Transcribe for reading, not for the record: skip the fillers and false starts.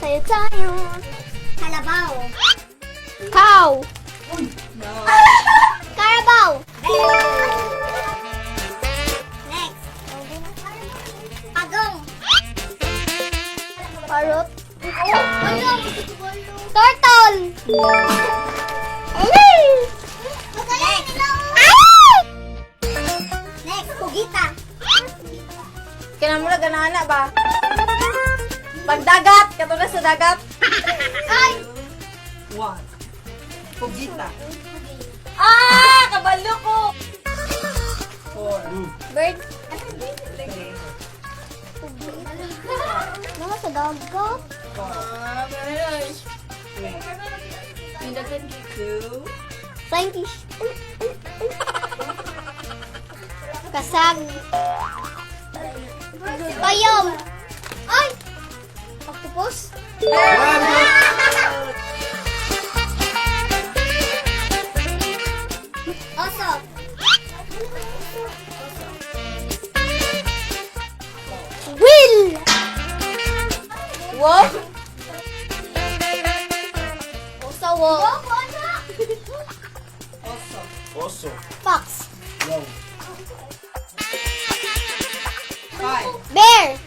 tayo. Kalabaw. Cow. No. Carabao. Next. Pagong. Parrot. Turtle. Ay! Next. Next. Pugita. Kinamura ganana ba? Pagdagat, katulad sa dagat. Ay! 1. Pugita. Ah! Kabalo ko! 4. Bird. Sige. Mga sa dagat. 3. Yung dagat 2. Flying fish. Kasag. Payong. Ay! Octopus. Oso. Wheel. Wolf. Usawo. Oso. Oso. Fox. Wow. 5. Bear.